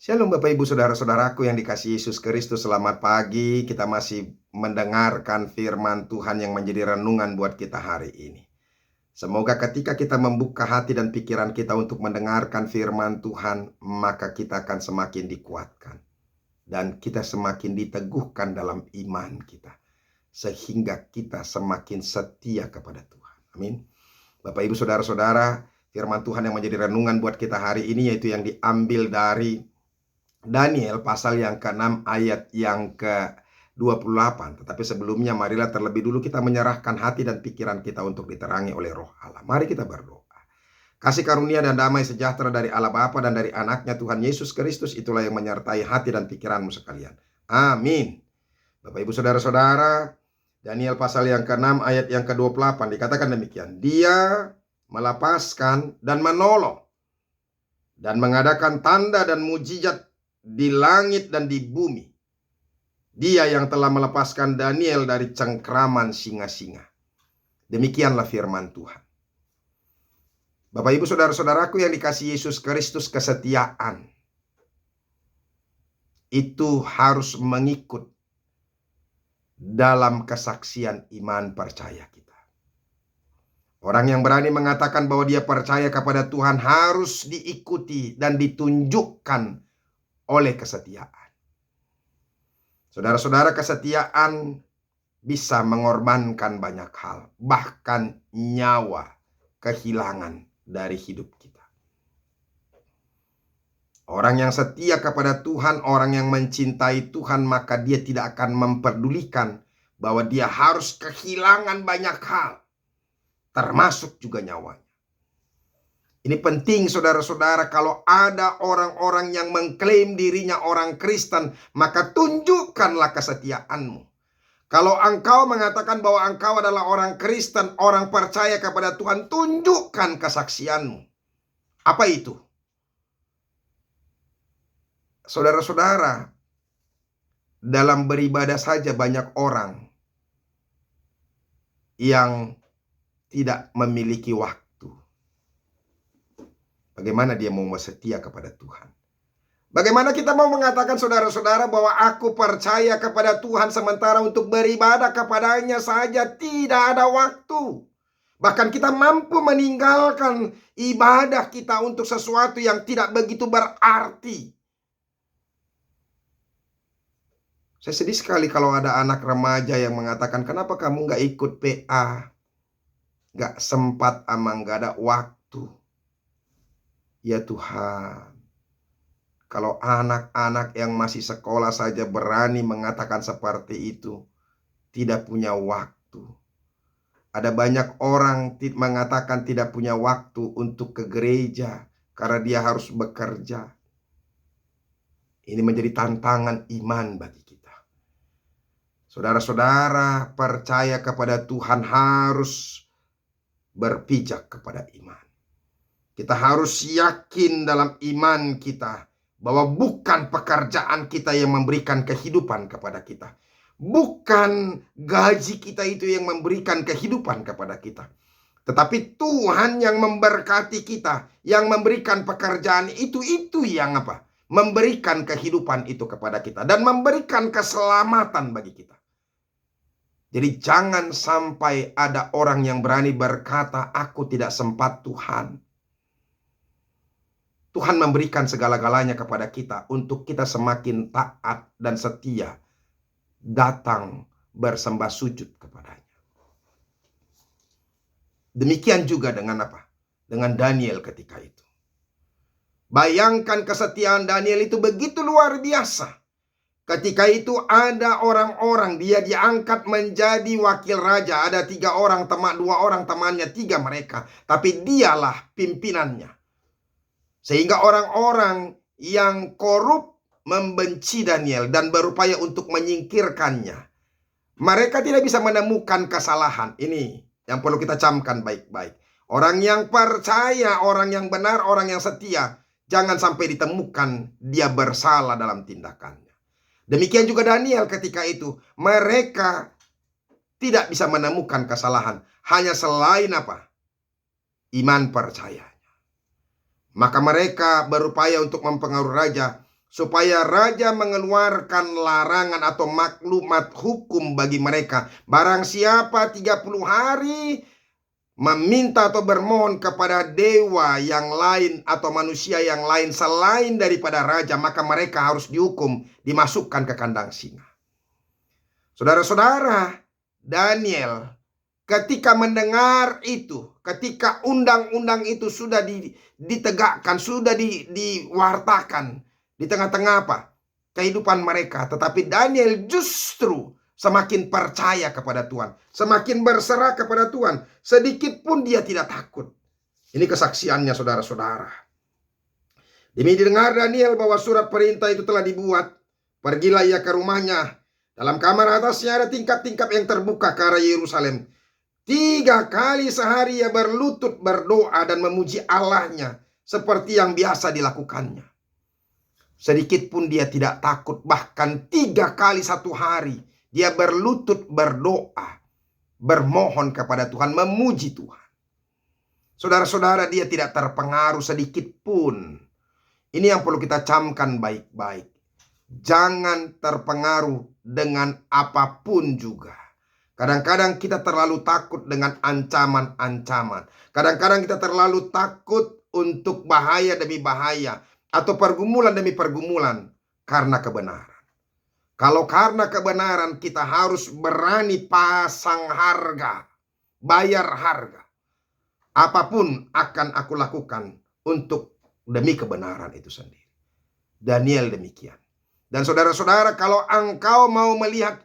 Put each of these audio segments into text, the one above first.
Shalom Bapak Ibu Saudara-saudaraku yang dikasihi Yesus Kristus. Selamat pagi. Kita masih mendengarkan firman Tuhan yang menjadi renungan buat kita hari ini. Semoga ketika kita membuka hati dan pikiran kita untuk mendengarkan firman Tuhan, maka kita akan semakin dikuatkan. Dan kita semakin diteguhkan dalam iman kita. Sehingga kita semakin setia kepada Tuhan. Amin. Bapak Ibu Saudara-saudara, firman Tuhan yang menjadi renungan buat kita hari ini yaitu yang diambil dari Daniel pasal yang ke-6 ayat yang ke-28. Tetapi sebelumnya marilah terlebih dulu kita menyerahkan hati dan pikiran kita untuk diterangi oleh Roh Allah. Mari kita berdoa. Kasih karunia dan damai sejahtera dari Allah Bapa dan dari anaknya Tuhan Yesus Kristus itulah yang menyertai hati dan pikiranmu sekalian. Amin. Bapak Ibu Saudara-saudara, Daniel pasal yang ke-6 ayat yang ke-28 dikatakan demikian. Dia melepaskan dan menolong dan mengadakan tanda dan mujizat di langit dan di bumi. Dia yang telah melepaskan Daniel dari cengkraman singa-singa. Demikianlah firman Tuhan. Bapak Ibu Saudara-saudaraku yang dikasihi Yesus Kristus, kesetiaan itu harus mengikut dalam kesaksian iman percaya kita. Orang yang berani mengatakan bahwa dia percaya kepada Tuhan harus diikuti dan ditunjukkan oleh kesetiaan. Saudara-saudara, kesetiaan bisa mengorbankan banyak hal, bahkan nyawa kehilangan dari hidup kita. Orang yang setia kepada Tuhan, orang yang mencintai Tuhan, maka dia tidak akan memperdulikan bahwa dia harus kehilangan banyak hal, termasuk juga nyawanya. Ini penting saudara-saudara, kalau ada orang-orang yang mengklaim dirinya orang Kristen, maka tunjukkanlah kesetiaanmu. Kalau engkau mengatakan bahwa engkau adalah orang Kristen, orang percaya kepada Tuhan, tunjukkan kesaksianmu. Apa itu? Saudara-saudara, dalam beribadah saja banyak orang yang tidak memiliki waktu. Bagaimana dia mau setia kepada Tuhan? Bagaimana kita mau mengatakan saudara-saudara bahwa aku percaya kepada Tuhan sementara untuk beribadah kepadanya saja tidak ada waktu. Bahkan kita mampu meninggalkan ibadah kita untuk sesuatu yang tidak begitu berarti. Saya sedih sekali kalau ada anak remaja yang mengatakan, kenapa kamu gak ikut PA? Gak sempat, gak ada waktu. Ya Tuhan, kalau anak-anak yang masih sekolah saja berani mengatakan seperti itu, tidak punya waktu. Ada banyak orang mengatakan tidak punya waktu untuk ke gereja karena dia harus bekerja. Ini menjadi tantangan iman bagi kita. Saudara-saudara, percaya kepada Tuhan harus berpijak kepada iman. Kita harus yakin dalam iman kita bahwa bukan pekerjaan kita yang memberikan kehidupan kepada kita. Bukan gaji kita itu yang memberikan kehidupan kepada kita. Tetapi Tuhan yang memberkati kita, yang memberikan pekerjaan itu yang apa? Memberikan kehidupan itu kepada kita dan memberikan keselamatan bagi kita. Jadi jangan sampai ada orang yang berani berkata, aku tidak sempat Tuhan. Tuhan memberikan segala-galanya kepada kita untuk kita semakin taat dan setia datang bersembah sujud kepadanya. Demikian juga dengan apa? Dengan Daniel ketika itu. Bayangkan kesetiaan Daniel itu begitu luar biasa. Ketika itu ada orang-orang, dia diangkat menjadi wakil raja. Ada 3 orang teman, 2 orang temannya, 3 mereka. Tapi dialah pimpinannya. Sehingga orang-orang yang korup membenci Daniel dan berupaya untuk menyingkirkannya. Mereka tidak bisa menemukan kesalahan. Ini yang perlu kita camkan baik-baik. Orang yang percaya, orang yang benar, orang yang setia, jangan sampai ditemukan dia bersalah dalam tindakannya. Demikian juga Daniel ketika itu. Mereka tidak bisa menemukan kesalahan. Hanya selain apa? Iman percaya. Maka mereka berupaya untuk mempengaruhi raja supaya raja mengeluarkan larangan atau maklumat hukum bagi mereka. Barang siapa 30 hari meminta atau bermohon kepada dewa yang lain atau manusia yang lain selain daripada raja, maka mereka harus dihukum, dimasukkan ke kandang singa. Saudara-saudara, Daniel ketika mendengar itu, ketika undang-undang itu sudah ditegakkan, sudah diwartakan di tengah-tengah kehidupan mereka, tetapi Daniel justru semakin percaya kepada Tuhan, semakin berserah kepada Tuhan. Sedikit pun dia tidak takut. Ini kesaksiannya, saudara-saudara. Demi didengar Daniel bahwa surat perintah itu telah dibuat, pergilah ia ke rumahnya. Dalam kamar atasnya ada tingkap-tingkap yang terbuka ke arah Yerusalem. 3 kali sehari ia berlutut berdoa dan memuji Allahnya seperti yang biasa dilakukannya. Sedikit pun dia tidak takut, bahkan 3 kali satu hari dia berlutut berdoa, bermohon kepada Tuhan, memuji Tuhan. Saudara-saudara, dia tidak terpengaruh sedikit pun. Ini yang perlu kita camkan baik-baik. Jangan terpengaruh dengan apapun juga. Kadang-kadang kita terlalu takut dengan ancaman-ancaman. Kadang-kadang kita terlalu takut untuk bahaya demi bahaya atau pergumulan demi pergumulan karena kebenaran. Kalau karena kebenaran, kita harus berani pasang harga, bayar harga. Apapun akan aku lakukan untuk demi kebenaran itu sendiri. Daniel demikian. Dan saudara-saudara, kalau engkau mau melihat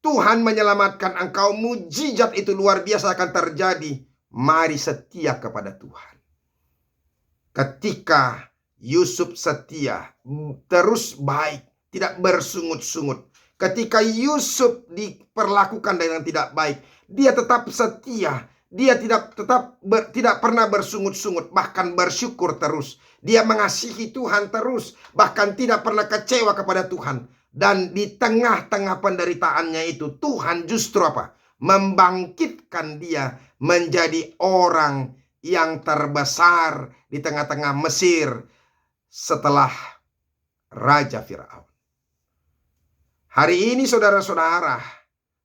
Tuhan menyelamatkan engkau, mujizat itu luar biasa akan terjadi. Mari setia kepada Tuhan. Ketika Yusuf setia, terus baik, tidak bersungut-sungut. Ketika Yusuf diperlakukan dengan tidak baik, dia tetap setia. Dia tidak pernah bersungut-sungut, bahkan bersyukur terus. Dia mengasihi Tuhan terus, bahkan tidak pernah kecewa kepada Tuhan. Dan di tengah-tengah penderitaannya itu, Tuhan justru membangkitkan dia menjadi orang yang terbesar di tengah-tengah Mesir setelah Raja Firaun. Hari ini saudara-saudara,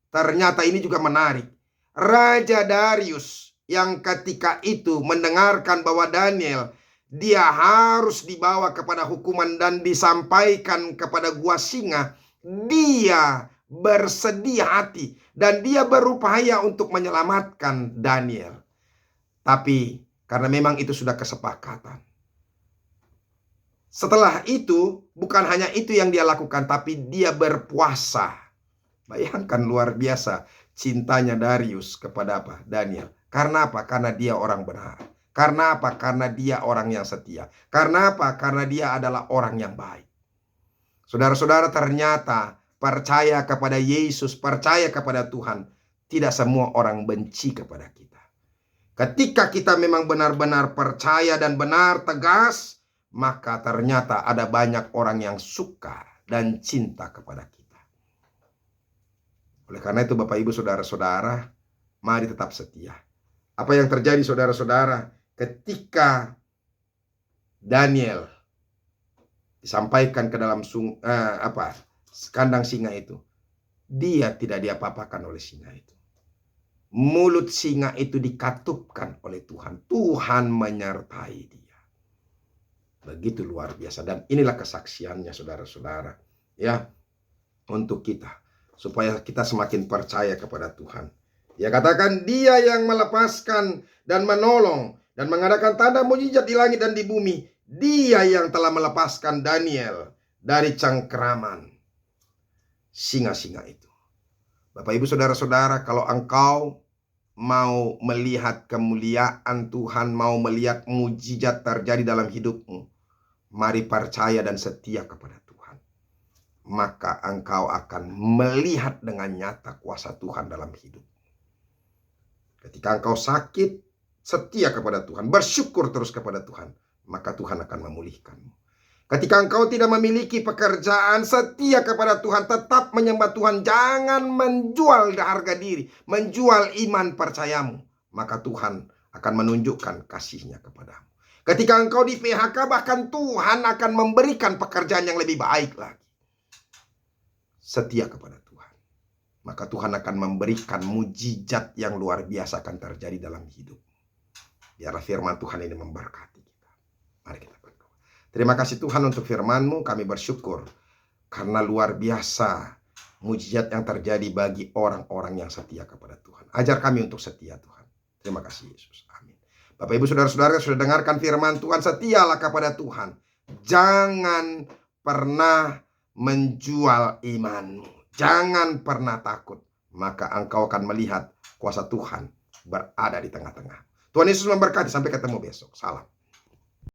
ternyata ini juga menarik. Raja Darius yang ketika itu mendengarkan bahwa Daniel, dia harus dibawa kepada hukuman dan disampaikan kepada gua singa, dia bersedih hati dan dia berupaya untuk menyelamatkan Daniel. Tapi karena memang itu sudah kesepakatan. Setelah itu, bukan hanya itu yang dia lakukan, tapi dia berpuasa. Bayangkan luar biasa cintanya Darius kepada Daniel. Karena apa? Karena dia orang benar. Karena apa? Karena dia orang yang setia. Karena apa? Karena dia adalah orang yang baik. Saudara-saudara, ternyata percaya kepada Yesus, percaya kepada Tuhan, tidak semua orang benci kepada kita. Ketika kita memang benar-benar percaya dan benar tegas, maka ternyata ada banyak orang yang suka dan cinta kepada kita. Oleh karena itu Bapak Ibu saudara-saudara, mari tetap setia. Apa yang terjadi saudara-saudara ketika Daniel disampaikan ke dalam kandang singa itu, dia tidak diapa-apakan oleh singa itu. Mulut singa itu dikatupkan oleh Tuhan. Tuhan menyertai dia. Begitu luar biasa. Dan inilah kesaksiannya saudara-saudara, ya, untuk kita, supaya kita semakin percaya kepada Tuhan. Dia katakan, dia yang melepaskan dan menolong dan mengadakan tanda mujizat di langit dan di bumi. Dia yang telah melepaskan Daniel dari cengkeraman singa-singa itu. Bapak Ibu saudara-saudara, kalau engkau mau melihat kemuliaan Tuhan, mau melihat mujizat terjadi dalam hidupmu, mari percaya dan setia kepada Tuhan. Maka engkau akan melihat dengan nyata kuasa Tuhan dalam hidup. Ketika engkau sakit, setia kepada Tuhan, bersyukur terus kepada Tuhan, maka Tuhan akan memulihkanmu. Ketika engkau tidak memiliki pekerjaan, setia kepada Tuhan, tetap menyembah Tuhan. Jangan menjual harga diri, menjual iman percayamu. Maka Tuhan akan menunjukkan kasih-Nya kepadamu. Ketika engkau di PHK, bahkan Tuhan akan memberikan pekerjaan yang lebih baik lagi. Setia kepada Tuhan, maka Tuhan akan memberikan mujizat yang luar biasa akan terjadi dalam hidup. Biarlah firman Tuhan ini memberkati kita. Mari kita berdoa. Terima kasih Tuhan untuk firman-Mu. Kami bersyukur karena luar biasa mujizat yang terjadi bagi orang-orang yang setia kepada Tuhan. Ajar kami untuk setia Tuhan. Terima kasih Yesus. Amin. Bapak Ibu Saudara-saudara sudah dengarkan firman Tuhan. Setialah kepada Tuhan. Jangan pernah menjual imanmu. Jangan pernah takut. Maka engkau akan melihat kuasa Tuhan berada di tengah-tengah. Tuhan Yesus memberkati. Sampai ketemu besok. Salam.